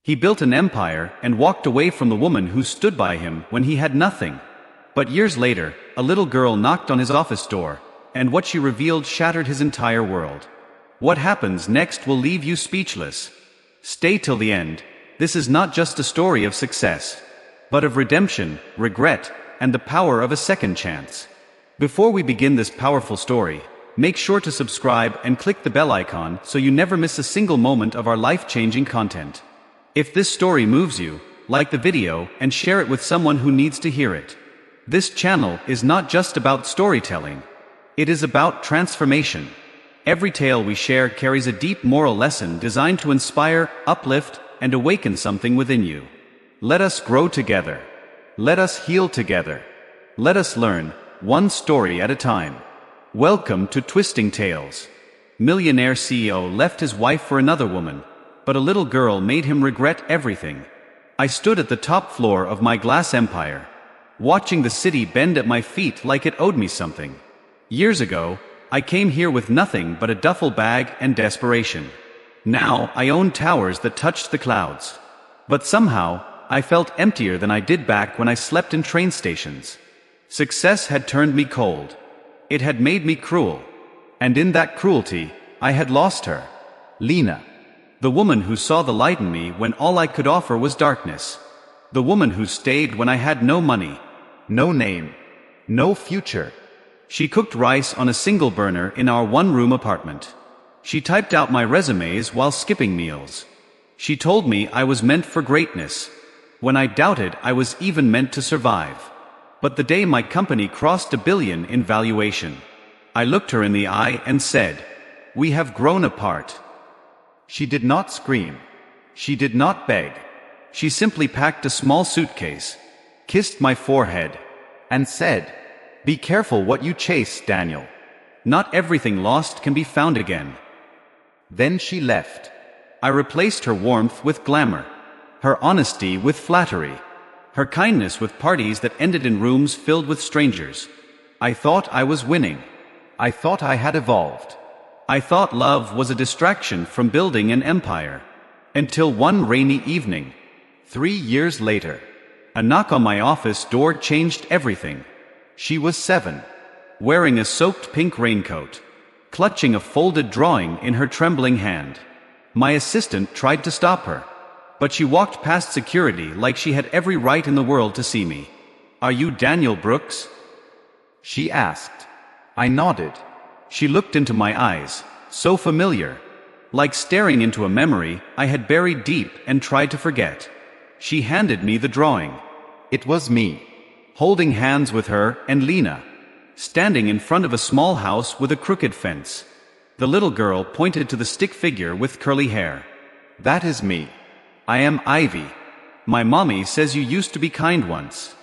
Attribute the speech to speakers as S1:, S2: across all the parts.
S1: He built an empire and walked away from the woman who stood by him when he had nothing. But years later, a little girl knocked on his office door, and what she revealed shattered his entire world. What happens next will leave you speechless. Stay till the end. This is not just a story of success, but of redemption, regret, and the power of a second chance. Before we begin this powerful story, make sure to subscribe and click the bell icon so you never miss a single moment of our life-changing content. If this story moves you, like the video and share it with someone who needs to hear it. This channel is not just about storytelling. It is about transformation. Every tale we share carries a deep moral lesson designed to inspire, uplift, and awaken something within you. Let us grow together. Let us heal together. Let us learn, one story at a time. Welcome to Twisting Tales. Millionaire CEO left his wife for another woman, but a little girl made him regret everything. I stood at the top floor of my glass empire, watching the city bend at my feet like it owed me something. Years ago, I came here with nothing but a duffel bag and desperation. Now, I own towers that touched the clouds. But somehow, I felt emptier than I did back when I slept in train stations. Success had turned me cold. It had made me cruel. And in that cruelty, I had lost her. Lena. The woman who saw the light in me when all I could offer was darkness. The woman who stayed when I had no money, no name, no future. She cooked rice on a single burner in our one-room apartment. She typed out my resumes while skipping meals. She told me I was meant for greatness, when I doubted I was even meant to survive. But the day my company crossed $1 billion in valuation, I looked her in the eye and said, "We have grown apart." She did not scream. She did not beg. She simply packed a small suitcase, kissed my forehead, and said, "Be careful what you chase, Daniel. Not everything lost can be found again." Then she left. I replaced her warmth with glamour, her honesty with flattery, her kindness with parties that ended in rooms filled with strangers. I thought I was winning. I thought I had evolved. I thought love was a distraction from building an empire. Until one rainy evening, 3 years later, a knock on my office door changed everything. She was 7, wearing a soaked pink raincoat, clutching a folded drawing in her trembling hand. My assistant tried to stop her, but she walked past security like she had every right in the world to see me. "Are you Daniel Brooks?" she asked. I nodded. She looked into my eyes, so familiar, like staring into a memory I had buried deep and tried to forget. She handed me the drawing. It was me, holding hands with her and Lena, standing in front of a small house with a crooked fence. The little girl pointed to the stick figure with curly hair. "That is me. I am Ivy. My mommy says you used to be kind once."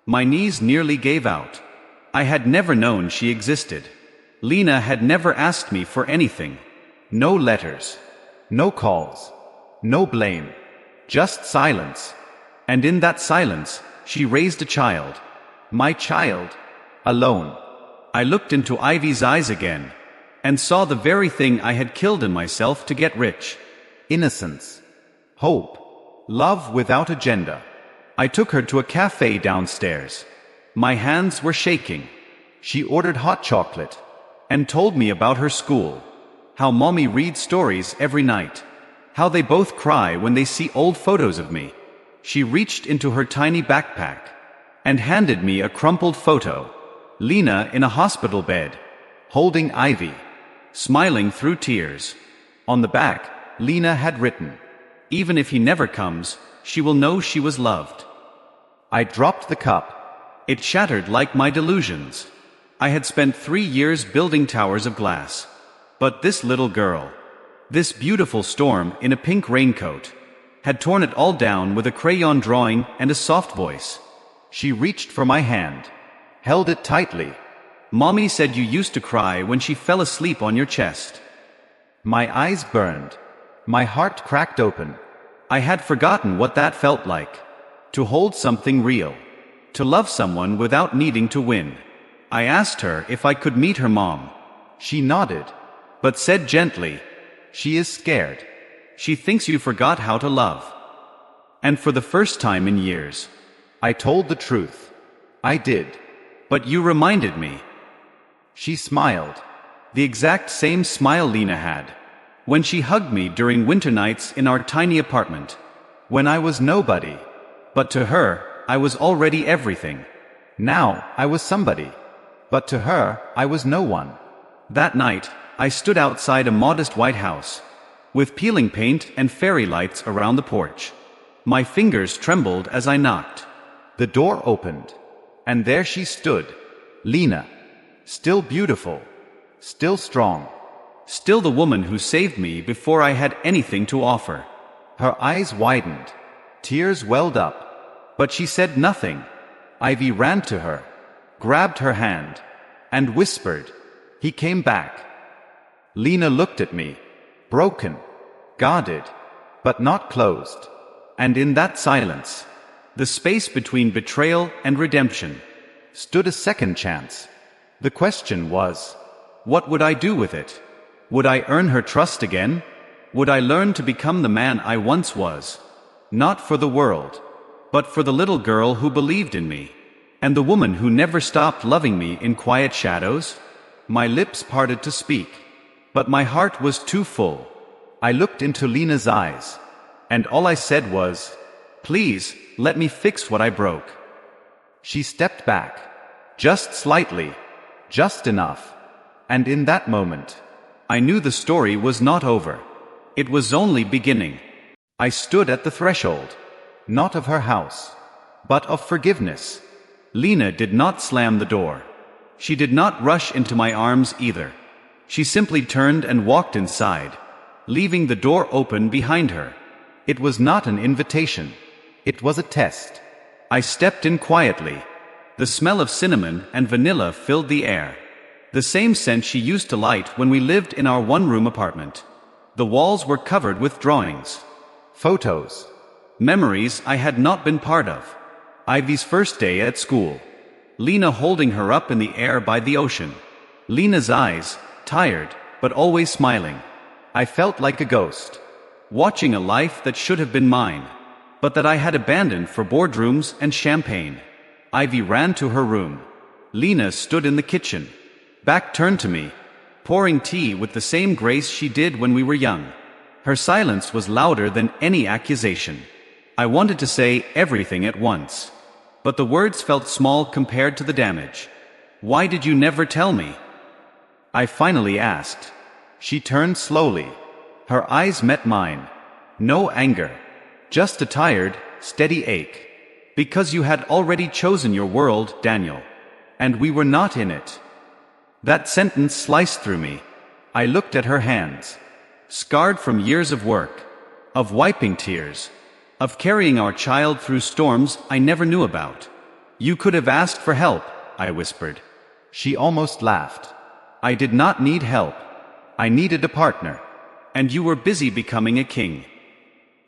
S1: My knees nearly gave out. I had never known she existed. Lena had never asked me for anything. No letters. No calls. No blame. Just silence. And in that silence, she raised a child. My child. Alone. I looked into Ivy's eyes again, and saw the very thing I had killed in myself to get rich. Innocence. Hope. Love without agenda. I took her to a cafe downstairs. My hands were shaking. She ordered hot chocolate, and told me about her school. How mommy reads stories every night. How they both cry when they see old photos of me. She reached into her tiny backpack, and handed me a crumpled photo. Lena in a hospital bed, holding Ivy, smiling through tears. On the back, Lena had written, "Even if he never comes, she will know she was loved." I dropped the cup. It shattered like my delusions. I had spent 3 years building towers of glass. But this little girl, this beautiful storm in a pink raincoat, had torn it all down with a crayon drawing and a soft voice. She reached for my hand, held it tightly. "Mommy said you used to cry when she fell asleep on your chest." My eyes burned. My heart cracked open. I had forgotten what that felt like. To hold something real. To love someone without needing to win. I asked her if I could meet her mom. She nodded, but said gently, "She is scared. She thinks you forgot how to love." And for the first time in years,
S2: I told the truth. I did.
S1: But you reminded me.
S2: She smiled.
S1: The exact same smile Lena had when she hugged me during winter nights in our tiny apartment.
S2: When I was nobody.
S1: But to her, I was already everything.
S2: Now, I was somebody. But to her, I was no one.
S1: That night, I stood outside a modest white house, with peeling paint and fairy lights around the porch. My fingers trembled as I knocked.
S2: The door opened, and there she stood, Lena. Still beautiful, still strong.
S1: Still the woman who saved me before I had anything to offer.
S2: Her eyes widened. Tears welled up.
S1: But she said nothing.
S2: Ivy ran to her, grabbed her hand, and whispered, "He came back." Lena looked at me, broken, guarded, but not closed.
S1: And in that silence, the space between betrayal and redemption,
S2: stood a second chance. The question was,
S1: what would I do with it? Would I earn her trust again? Would I learn to become the man I once was? Not for the world, but for the little girl who believed in me, and the woman who never stopped loving me in quiet shadows? My lips parted to speak, but my heart was too full.
S2: I looked into Lena's eyes,
S1: and all I said was, "Please, let me fix what I broke."
S2: She stepped back, just slightly, just enough. And in that moment,
S1: I knew the story was not over. It was only beginning. I stood at the threshold,
S2: not of her house, but of forgiveness.
S1: Lena did not slam the door. She did not rush into my arms either. She simply turned and walked inside, leaving the door open behind her.
S2: It was not an invitation. It was a test.
S1: I stepped in quietly. The smell of cinnamon and vanilla filled the air. The same scent she used to light when we lived in our one-room apartment. The walls were covered with drawings,
S2: photos,
S1: memories I had not been part of. Ivy's first day at school. Lena holding her up in the air by the ocean. Lena's eyes, tired, but always smiling.
S2: I felt like a ghost,
S1: watching a life that should have been mine, but that I had abandoned for boardrooms and champagne. Ivy ran to her room. Lena stood in the kitchen, back turned to me, pouring tea with the same grace she did when we were young. Her silence was louder than any accusation. I wanted to say everything at once, but the words felt small compared to the damage. "Why did you never tell me?" I finally asked.
S2: She turned slowly. Her eyes met mine. No anger, just a tired, steady ache.
S1: "Because you had already chosen your world, Daniel, and we were not in it." That sentence sliced through me. I looked at her hands, scarred from years of work, of wiping tears, of carrying our child through storms I never knew about. "You could have asked for help," I whispered.
S2: She almost laughed.
S1: "I did not need help.
S2: I needed a partner.
S1: And you were busy becoming a king."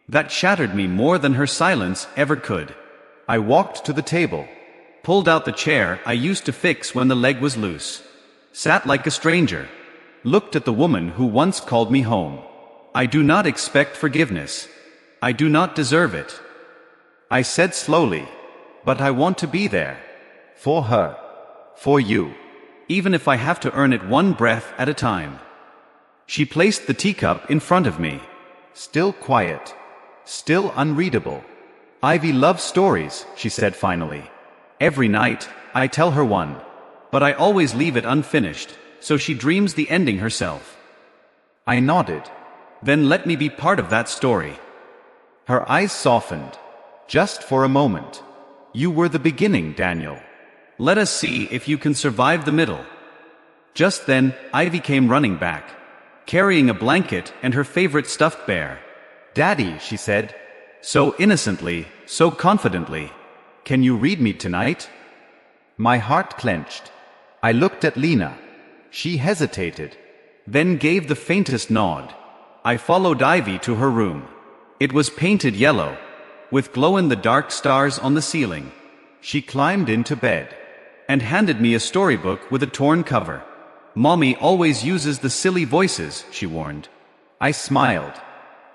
S1: That shattered me more than her silence ever could.
S2: I walked to the table,
S1: pulled out the chair I used to fix when the leg was loose, sat like a stranger, looked at the woman who once called me home. "I do not expect forgiveness. I do not deserve it," I said slowly, "but I want to be there.
S2: For her. For you.
S1: Even if I have to earn it one breath at a time." She placed the teacup in front of me.
S2: Still quiet. Still unreadable.
S1: "Ivy loves stories," she said finally. "Every night, I tell her one. But I always leave it unfinished, so she dreams the ending herself."
S2: I nodded.
S1: "Then let me be part of that story."
S2: Her eyes softened. Just for a moment. "You were the beginning, Daniel.
S1: Let us see if you can survive the middle." Just then, Ivy came running back, carrying a blanket and her favorite stuffed bear.
S2: "Daddy," she said,
S1: so innocently, so confidently, "can you read me tonight?"
S2: My heart clenched. I looked at Lena. She hesitated,
S1: then gave the faintest nod. I followed Ivy to her room. It was painted yellow, with glow-in-the-dark stars on the ceiling.
S2: She climbed into bed
S1: and handed me a storybook with a torn cover. "Mommy always uses the silly voices," she warned.
S2: I smiled.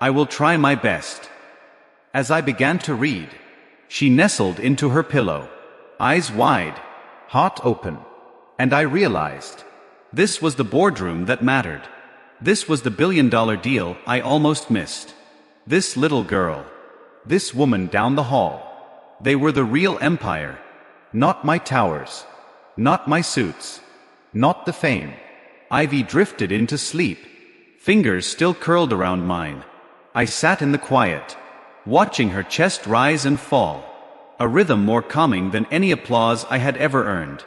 S1: "I will try my best." As I began to read, she nestled into her pillow, eyes wide, heart open, and I realized this was the boardroom that mattered. This was the billion-dollar deal I almost missed. This little girl, this woman down the hall, they were the real empire. Not my towers, not my suits, not the fame. Ivy drifted into sleep, fingers still curled around mine. I sat in the quiet, watching her chest rise and fall, a rhythm more calming than any applause I had ever earned.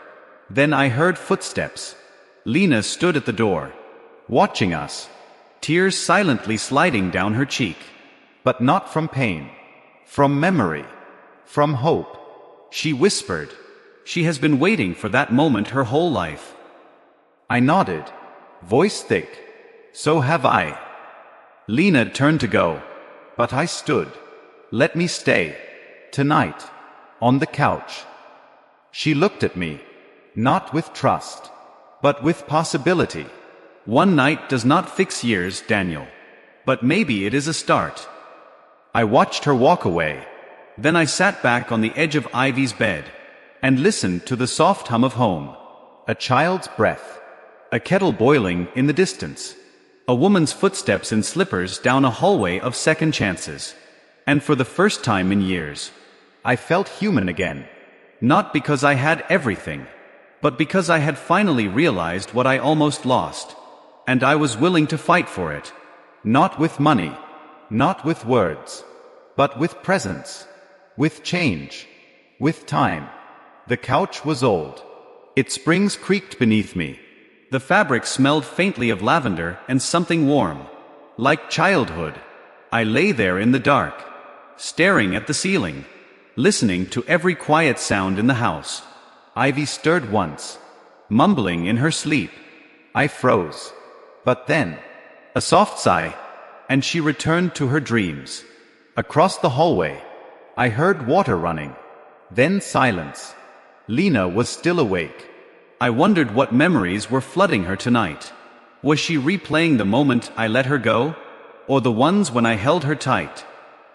S1: Then I heard footsteps. Lena stood at the door, watching us, tears silently sliding down her cheek. But not from pain, from memory, from hope. She whispered, "She has been waiting for that moment her whole life." I nodded, voice thick, "So have I." Lena turned to go, but I stood. "Let me stay. Tonight. On the couch." She looked at me, not with trust, but with possibility. "One night does not fix years, Daniel. But maybe it is a start." I watched her walk away. Then I sat back on the edge of Ivy's bed and listened to the soft hum of home. A child's breath, a kettle boiling in the distance, a woman's footsteps in slippers down a hallway of second chances. And for the first time in years, I felt human again. Not because I had everything, but because I had finally realized what I almost lost. And I was willing to fight for it. Not with money, not with words, but with presence, with change, with time. The couch was old. Its springs creaked beneath me. The fabric smelled faintly of lavender and something warm, like childhood. I lay there in the dark, staring at the ceiling, listening to every quiet sound in the house. Ivy stirred once, mumbling in her sleep. I froze. But then, a soft sigh, and she returned to her dreams. Across the hallway, I heard water running, then silence. Lena was still awake. I wondered what memories were flooding her tonight. Was she replaying the moment I let her go? Or the ones when I held her tight,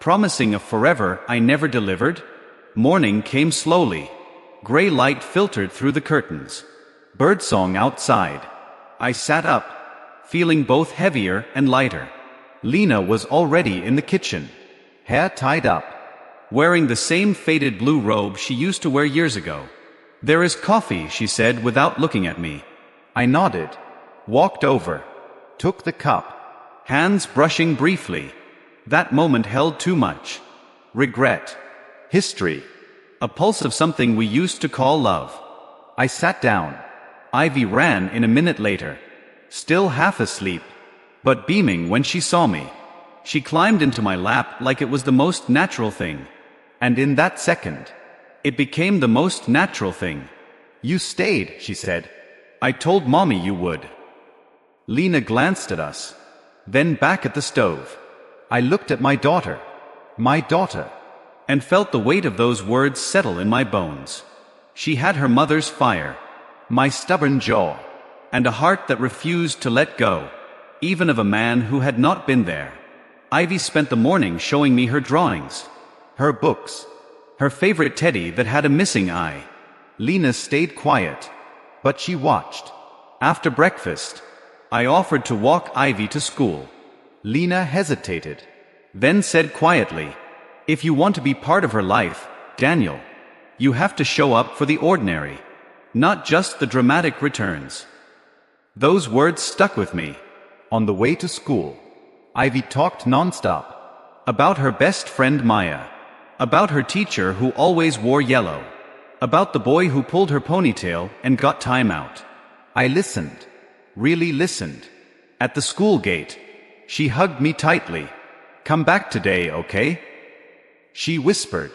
S1: promising a forever I never delivered? Morning came slowly. Gray light filtered through the curtains. Birdsong outside. I sat up, feeling both heavier and lighter. Lena was already in the kitchen, hair tied up, wearing the same faded blue robe she used to wear years ago. "There is coffee," she said without looking at me. I nodded, walked over, took the cup, hands brushing briefly. That moment held too much. Regret. History. A pulse of something we used to call love. I sat down. Ivy ran in a minute later, still half asleep, but beaming when she saw me. She climbed into my lap like it was the most natural thing. And in that second, it became the most natural thing. "You stayed," she said. "I told Mommy you would." Lena glanced at us, then back at the stove. I looked at my daughter, and felt the weight of those words settle in my bones. She had her mother's fire, my stubborn jaw, and a heart that refused to let go, even of a man who had not been there. Ivy spent the morning showing me her drawings, her books, her favorite teddy that had a missing eye. Lena stayed quiet, but she watched. After breakfast, I offered to walk Ivy to school. Lena hesitated, then said quietly, "If you want to be part of her life, Daniel, you have to show up for the ordinary, not just the dramatic returns." Those words stuck with me. On the way to school, Ivy talked nonstop. About her best friend Maya. About her teacher who always wore yellow. About the boy who pulled her ponytail and got time out. I listened. Really listened. At the school gate, she hugged me tightly. "Come back today, okay?" She whispered.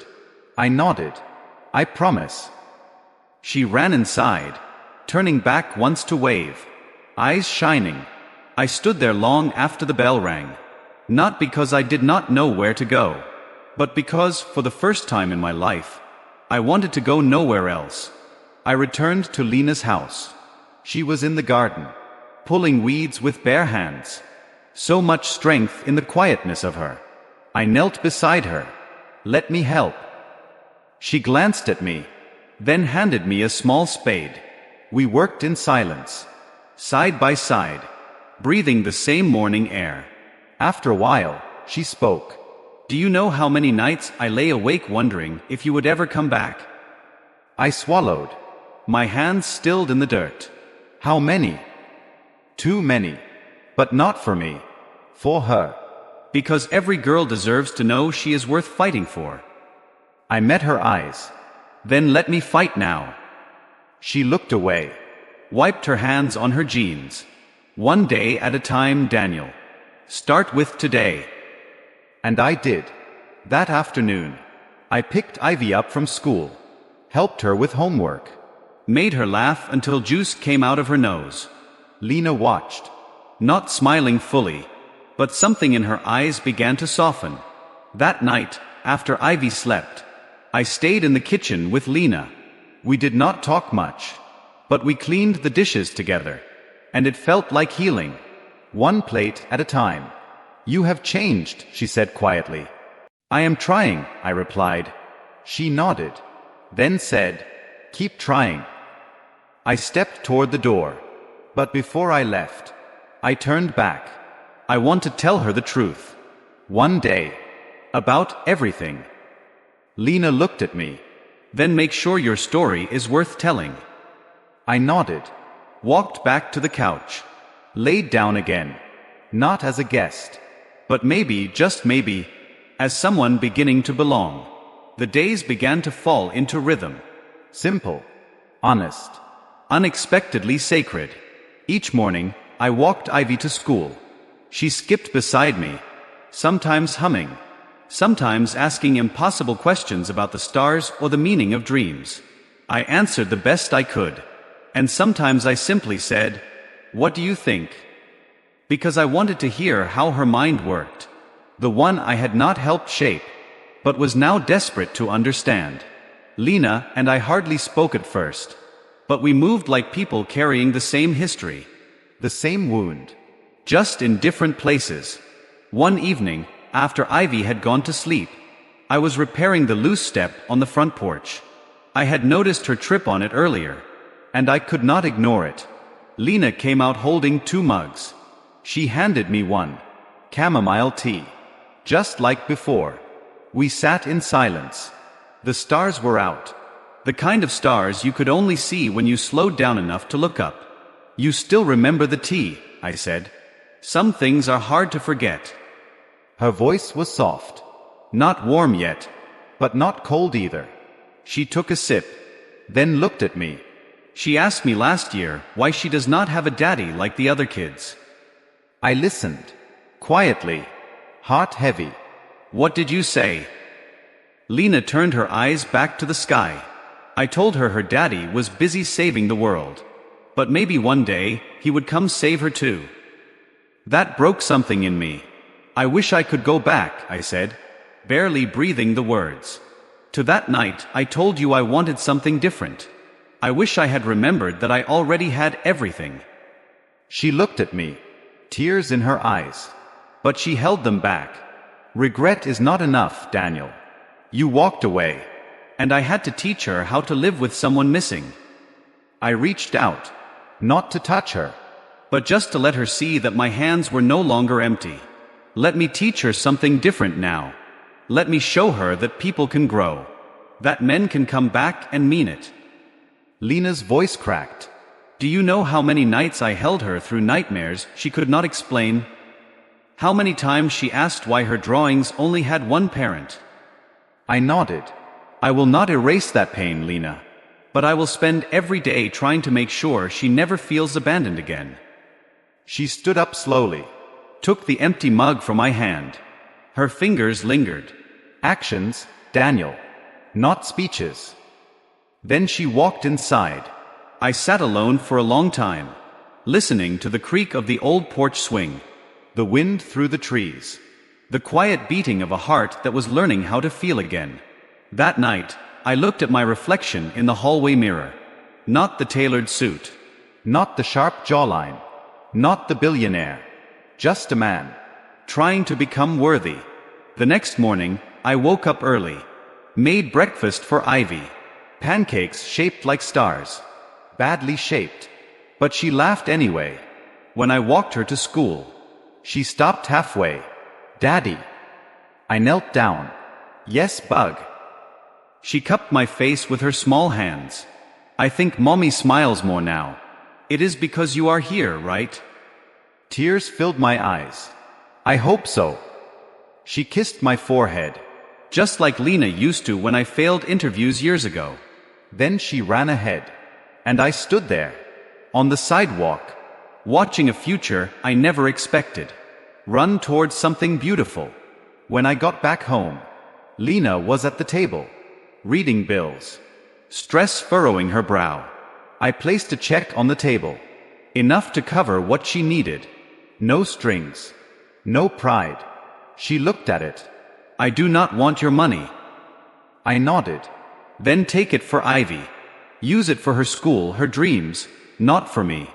S1: I nodded. "I promise." She ran inside, turning back once to wave, eyes shining. I stood there long after the bell rang. Not because I did not know where to go, but because, for the first time in my life, I wanted to go nowhere else. I returned to Lena's house. She was in the garden, pulling weeds with bare hands. So much strength in the quietness of her. I knelt beside her,
S2: Let me help. She glanced at me, then handed me a small spade. We worked in silence,
S1: side by side, breathing the same morning air.
S2: After a while, she spoke.
S1: Do you know how many nights I lay awake wondering if you would ever come back?
S2: I swallowed,
S1: my hands stilled in the dirt.
S2: How many? Too many. But not for me. For her.
S1: Because every girl deserves to know she is worth fighting for.
S2: I met her eyes.
S1: Then let me fight now.
S2: She looked away,
S1: wiped her hands on her jeans. One day at a time, Daniel. Start with today.
S2: And I did. That afternoon, I picked Ivy up from school, helped her with homework,
S1: made her laugh until juice came out of her nose.
S2: Lena watched,
S1: not smiling fully, but something in her eyes began to soften. That night, after Ivy slept, I stayed in the kitchen with Lena. We did not talk much, but we cleaned the dishes together, and it felt like healing. One plate at a time.
S2: You have changed, she said quietly.
S1: I am trying, I replied.
S2: She nodded, then said, keep trying. I stepped toward the door, but before I left, I turned back.
S1: I want to tell her the truth.
S2: One day.
S1: About everything.
S2: Lena looked at me.
S1: Then make sure your story is worth telling.
S2: I nodded,
S1: walked back to the couch,
S2: laid down again, not as a guest,
S1: but maybe, just maybe, as someone beginning to belong. The days began to fall into rhythm.
S2: Simple, honest,
S1: unexpectedly sacred. Each morning, I walked Ivy to school. She skipped beside me, sometimes humming, sometimes asking impossible questions about the stars or the meaning of dreams. I answered the best I could, and sometimes I simply said, "What do you think?" Because I wanted to hear how her mind worked, the one I had not helped shape, but was now desperate to understand. Lena and I hardly spoke at first, but we moved like people carrying the same history,
S2: the same wound,
S1: just in different places. One evening, after Ivy had gone to sleep, I was repairing the loose step on the front porch. I had noticed her trip on it earlier, and I could not ignore it. Lena came out holding 2 mugs. She handed me one, chamomile tea. Just like before. We sat in silence. The stars were out. The kind of stars you could only see when you slowed down enough to look up. You still remember the tea, I said. Some things are hard to forget.
S2: Her voice was soft.
S1: Not warm yet,
S2: but not cold either.
S1: She took a sip,
S2: then looked at me.
S1: She asked me last year why she does not have a daddy like the other kids.
S2: I listened, quietly, heart heavy.
S1: What did you say? Lena turned her eyes back to the sky. I told her her daddy was busy saving the world. But maybe one day, he would come save her too. That broke something in me. I wish I could go back, I said, barely breathing the words. To that night, I told you I wanted something different. I wish I had remembered that I already had everything.
S2: She looked at me, tears in her eyes.
S1: But she held them back.
S2: Regret is not enough, Daniel. You walked away.
S1: And I had to teach her how to live with someone missing. I reached out.
S2: Not to touch her,
S1: but just to let her see that my hands were no longer empty. Let me teach her something different now. Let me show her that people can grow. That men can come back and mean it.
S2: Lena's voice cracked.
S1: Do you know how many nights I held her through nightmares she could not explain? How many times she asked why her drawings only had one parent?
S2: I nodded.
S1: I will not erase that pain, Lena. But I will spend every day trying to make sure she never feels abandoned again.
S2: She stood up slowly,
S1: took the empty mug from my hand. Her fingers lingered.
S2: Actions, Daniel, not speeches. Then she walked inside.
S1: I sat alone for a long time, listening to the creak of the old porch swing,
S2: the wind through the trees,
S1: the quiet beating of a heart that was learning how to feel again. That night, I looked at my reflection in the hallway mirror. Not the tailored suit,
S2: not the sharp jawline, not the billionaire, just a man,
S1: trying to become worthy. The next morning, I woke up early. Made breakfast for Ivy. Pancakes shaped like stars.
S2: Badly shaped.
S1: But she laughed anyway. When I walked her to school,
S2: she stopped halfway. Daddy. I knelt down. Yes, Bug.
S1: She cupped my face with her small hands. I think Mommy smiles more now. It is because you are here, right?
S2: Tears filled my eyes. I hope so. She kissed my forehead.
S1: Just like Lena used to when I failed interviews years ago.
S2: Then she ran ahead. And I stood there.
S1: On the sidewalk. Watching a future I never expected. Run towards something beautiful.
S2: When I got back home, Lena was at the table. Reading bills.
S1: Stress furrowing her brow.
S2: I placed a check on the table.
S1: Enough to cover what she needed.
S2: No strings. No pride. She looked at it.
S1: I do not want your money.
S2: I nodded.
S1: Then take it for Ivy. Use it for her school, her dreams, not for me.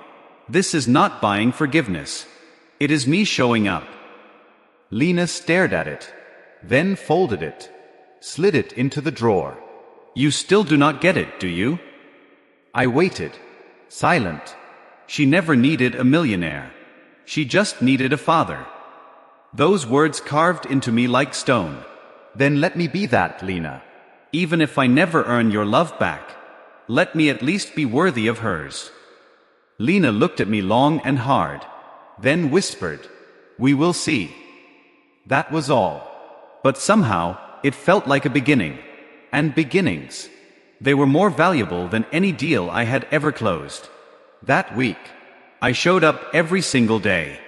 S1: This is not buying forgiveness. It is me showing up.
S2: Lena stared at it. Then folded it. Slid it into the drawer.
S1: You still do not get it, do you?
S2: I waited. Silent.
S1: She never needed a millionaire. She just needed a father. Those words carved into me like stone.
S2: Then let me be that, Lena.
S1: Even if I never earn your love back, let me at least be worthy of hers. Lena looked at me long and hard.
S2: Then whispered, "We will see." That was all.
S1: But somehow, it felt like a beginning. And beginnings. They were more valuable than any deal I had ever closed.
S2: That week,
S1: I showed up every single day.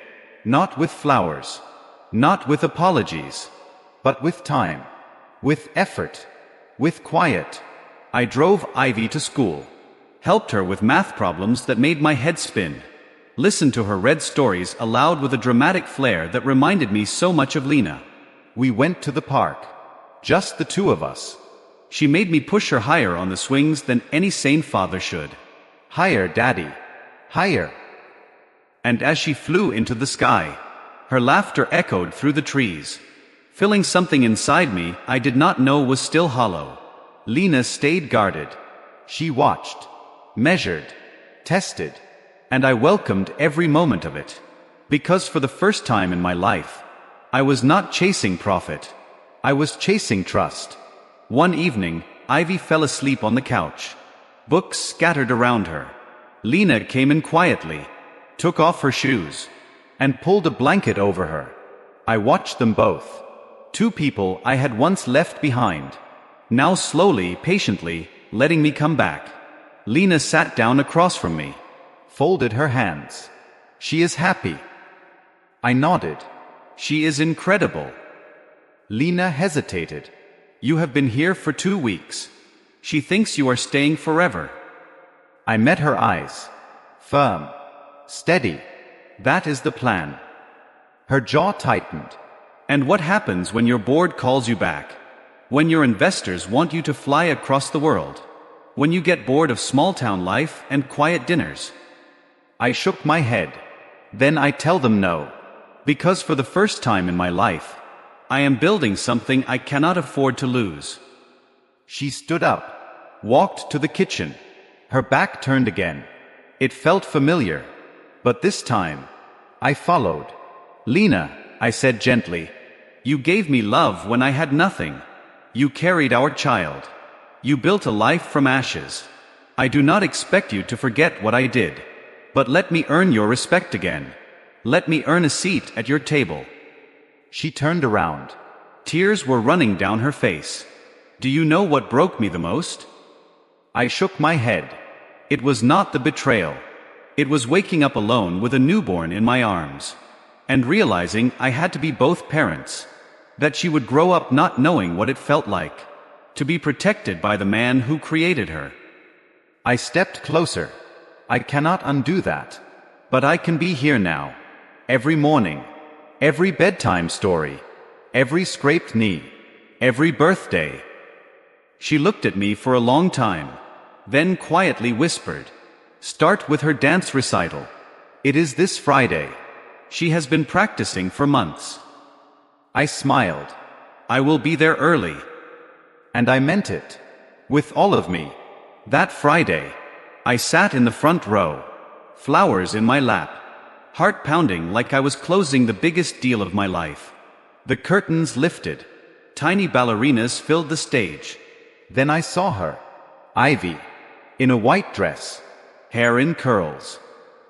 S2: Not with flowers.
S1: Not with apologies.
S2: But with time. With effort. With quiet.
S1: I drove Ivy to school. Helped her with math problems that made my head spin. Listened to her read stories aloud with a dramatic flair that reminded me so much of Lena.
S2: We went to the park. Just the two of us.
S1: She made me push her higher on the swings than any sane father should.
S2: Higher, Daddy. Higher.
S1: And as she flew into the sky, her laughter echoed through the trees, filling something inside me I did not know was still hollow. Lena stayed guarded.
S2: She watched, measured, tested,
S1: and I welcomed every moment of it. Because for the first time in my life, I was not chasing profit. I was chasing trust. One evening, Ivy fell asleep on the couch. Books scattered around her. Lena came in quietly, took off her shoes, and pulled a blanket over her. I watched them both. Two people I had once left behind. Now slowly, patiently, letting me come back. Lena sat down across from me.
S2: Folded her hands. She is happy. I nodded.
S1: She is incredible.
S2: Lena hesitated.
S1: You have been here for 2 weeks. She thinks you are staying forever.
S2: I met her eyes. Firm. Steady.
S1: That is the plan.
S2: Her jaw tightened.
S1: And what happens when your board calls you back? When your investors want you to fly across the world? When you get bored of small-town life and quiet dinners?
S2: I shook my head. Then I tell them no.
S1: Because for the first time in my life, I am building something I cannot afford to lose.
S2: She stood up, walked to the kitchen. Her back turned again. It felt familiar. But this time, I followed.
S1: Lena, I said gently, you gave me love when I had nothing. You carried our child. You built a life from ashes. I do not expect you to forget what I did. But let me earn your respect again. Let me earn a seat at your table.
S2: She turned around.
S1: Tears were running down her face. Do you know what broke me the most?
S2: I shook my head.
S1: It was not the betrayal. It was waking up alone with a newborn in my arms. And realizing I had to be both parents. That she would grow up not knowing what it felt like. To be protected by the man who created her.
S2: I stepped closer. I cannot undo that.
S1: But I can be here now. Every morning. Every bedtime story. Every scraped knee. Every birthday. She looked at me for a long time. Then quietly whispered. Start with her dance recital. It is this Friday. She has been practicing for months.
S2: I smiled.
S1: I will be there early.
S2: And I meant it. With all of me.
S1: That Friday, I sat in the front row, flowers in my lap, heart pounding like I was closing the biggest deal of my life. The curtains lifted. Tiny ballerinas filled the stage.
S2: Then I saw her, Ivy, in a white dress,
S1: hair in curls,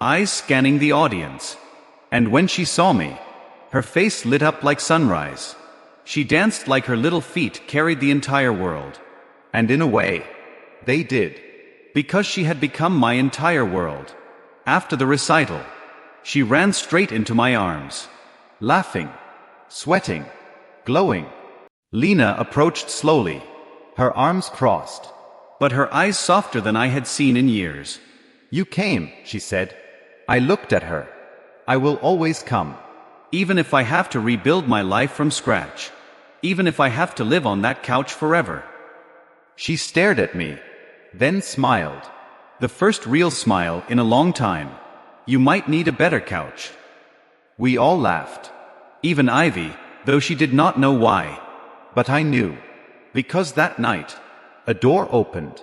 S1: eyes scanning the audience. And when she saw me, her face lit up like sunrise. She danced like her little feet carried the entire world.
S2: And in a way, they did.
S1: Because she had become my entire world. After the recital, she ran straight into my arms,
S2: laughing, sweating, glowing.
S1: Lena approached slowly,
S2: her arms crossed,
S1: but her eyes softer than I had seen in years.
S2: You came, she said. I looked at her. I will always come.
S1: Even if I have to rebuild my life from scratch. Even if I have to live on that couch forever.
S2: She stared at me, then smiled.
S1: The first real smile in a long time. You might need a better couch.
S2: We all laughed.
S1: Even Ivy, though she did not know why.
S2: But I knew.
S1: Because that night,
S2: a door opened.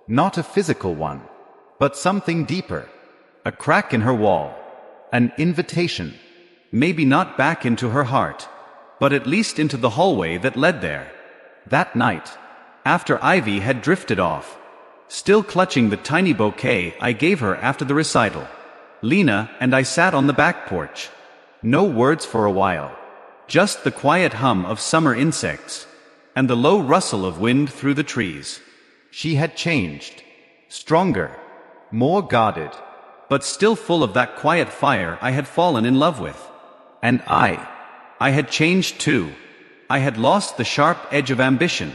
S2: Not a physical one, but something deeper.
S1: A crack in her wall.
S2: An invitation.
S1: Maybe not back into her heart, but at least into the hallway that led there.
S2: That night,
S1: after Ivy had drifted off, still clutching the tiny bouquet I gave her after the recital, Lena and I sat on the back porch. No words for a while. Just the quiet hum of summer insects, and the low rustle of wind through the trees.
S2: She had changed. Stronger. More guarded.
S1: But still full of that quiet fire I had fallen in love with.
S2: And I
S1: had changed too. I had lost the sharp edge of ambition,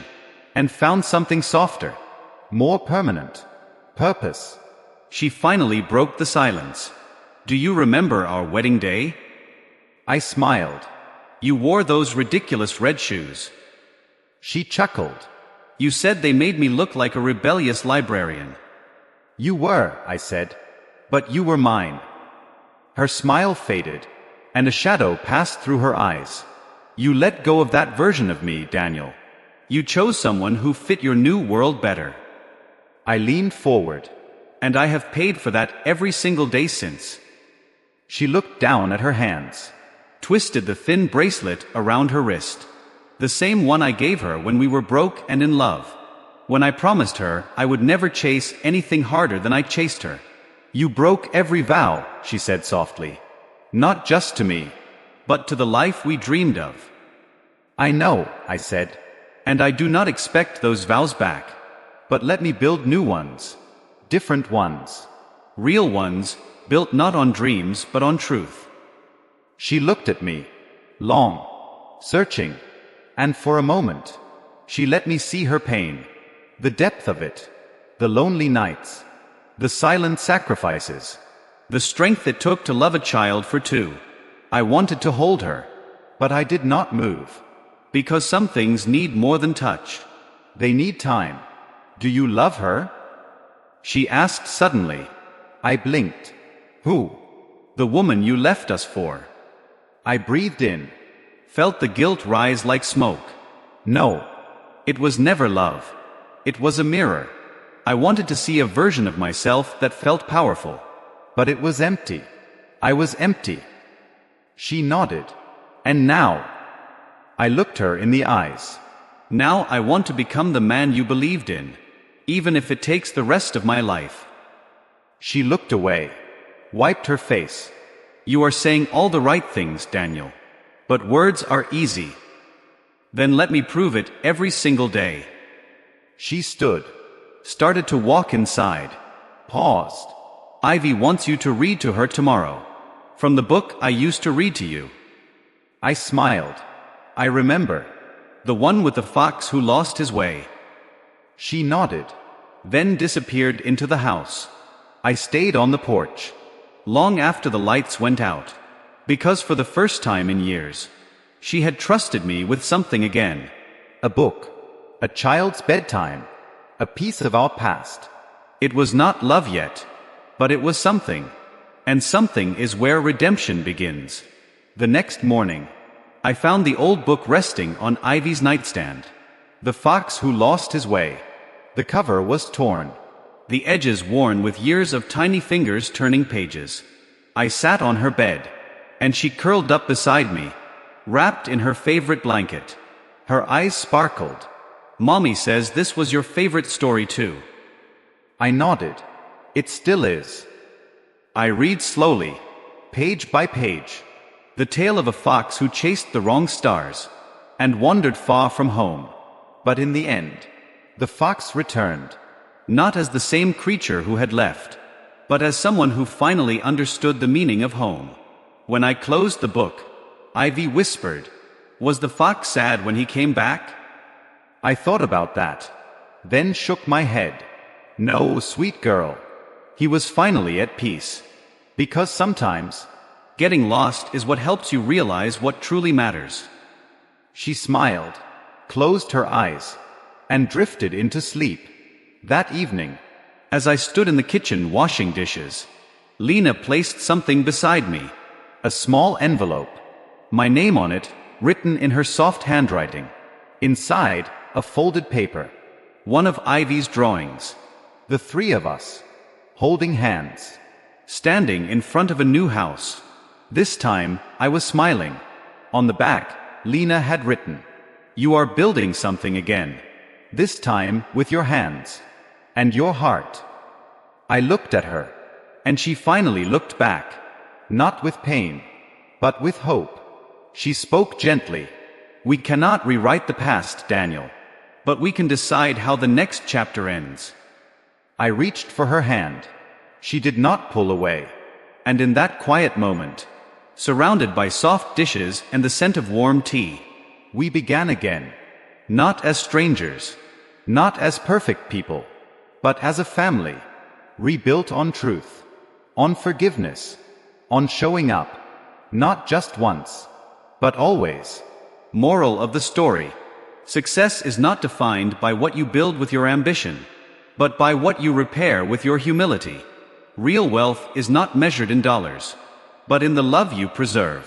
S1: and found something softer.
S2: More permanent. Purpose.
S1: She finally broke the silence. Do you remember our wedding day?
S2: I smiled.
S1: You wore those ridiculous red shoes.
S2: She chuckled.
S1: You said they made me look like a rebellious librarian.
S2: You were, I said. But you were mine. Her smile faded, and a shadow passed through her eyes. You let go of that version of me, Daniel. You chose someone who fit your new world better. I leaned forward.
S1: And I have paid for that every single day since.
S2: She looked down at her hands.
S1: Twisted the thin bracelet around her wrist. The same one I gave her when we were broke and in love. When I promised her I would never chase anything harder than I chased her. You broke every vow, she said softly. Not just to me, but to the life we dreamed of.
S2: I know, I said.
S1: And I do not expect those vows back. But let me build new ones.
S2: Different ones.
S1: Real ones, built not on dreams but on truth.
S2: She looked at me. Long. Searching. And for a moment, she let me see her pain. The depth of it. The lonely nights. The silent sacrifices. The strength it took to love a child for two. I wanted to hold her. But I did not move.
S1: Because some things need more than touch.
S2: They need time. Do you love her?
S1: She asked suddenly.
S2: I blinked. Who?
S1: The woman you left us for.
S2: I breathed in.
S1: Felt the guilt rise like smoke. No. It was never love. It was a mirror. I wanted to see a version of myself that felt powerful.
S2: But it was empty. I was empty. She nodded. And now? I looked her in the eyes.
S1: Now I want to become the man you believed in, even if it takes the rest of my life.
S2: She looked away, wiped her face.
S1: You are saying all the right things, Daniel. But words are easy. Then let me prove it every single day.
S2: She stood.
S1: Started to walk inside.
S2: Paused.
S1: Ivy wants you to read to her tomorrow. From the book I used to read to you.
S2: I smiled. I remember.
S1: The one with the fox who lost his way.
S2: She nodded.
S1: Then disappeared into the house.
S2: I stayed on the porch.
S1: Long after the lights went out. Because for the first time in years, she had trusted me with something again.
S2: A book. A child's bedtime. A piece of our past.
S1: It was not love yet, but it was something. And something is where redemption begins. The next morning, I found the old book resting on Ivy's nightstand.
S2: The Fox Who Lost His Way. The cover was torn,
S1: the edges worn with years of tiny fingers turning pages. I sat on her bed, and she curled up beside me, wrapped in her favorite blanket. Her eyes sparkled. Mommy says this was your favorite story too.
S2: I nodded. It still is.
S1: I read slowly,
S2: page by page.
S1: The tale of a fox who chased the wrong stars and wandered far from home.
S2: But in the end, the fox returned.
S1: Not as the same creature who had left, but as someone who finally understood the meaning of home. When I closed the book, Ivy whispered, "Was the fox sad when he came back?"
S2: I thought about that, then shook my head. No, sweet girl. He was finally at peace. Because sometimes,
S1: getting lost is what helps you realize what truly matters.
S2: She smiled, closed her eyes, and drifted into sleep. That evening,
S1: as I stood in the kitchen washing dishes, Lena placed something beside me.
S2: A small envelope.
S1: My name on it, written in her soft handwriting.
S2: Inside, a folded paper.
S1: One of Ivy's drawings.
S2: The three of us, holding hands,
S1: standing in front of a new house. This time, I was smiling. On the back, Lena had written, "You are building something again. This time with your hands. And your heart." I looked at her, and she finally looked back.
S2: Not with pain, but with hope.
S1: She spoke gently. "We cannot rewrite the past, Daniel. But we can decide how the next chapter ends."
S2: I reached for her hand. She did not pull away.
S1: And in that quiet moment, surrounded by soft dishes and the scent of warm tea,
S2: we began again.
S1: Not as strangers,
S2: not as perfect people, but as a family, rebuilt on truth, on forgiveness, on showing up, not just once, but always.
S1: Moral of the story: success is not defined by what you build with your ambition, but by what you repair with your humility. Real wealth is not measured in dollars, but in the love you preserve,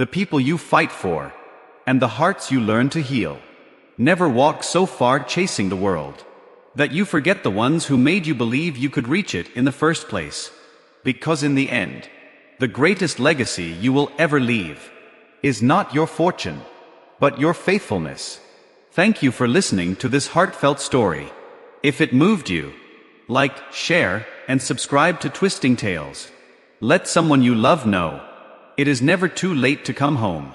S1: the people you fight for, and the hearts you learn to heal. Never walk so far chasing the world that you forget the ones who made you believe you could reach it in the first place. Because in the end, the greatest legacy you will ever leave
S2: is not your fortune, but your faithfulness.
S1: Thank you for listening to this heartfelt story. If it moved you, like, share, and subscribe to Twisting Tales. Let someone you love know it is never too late to come home.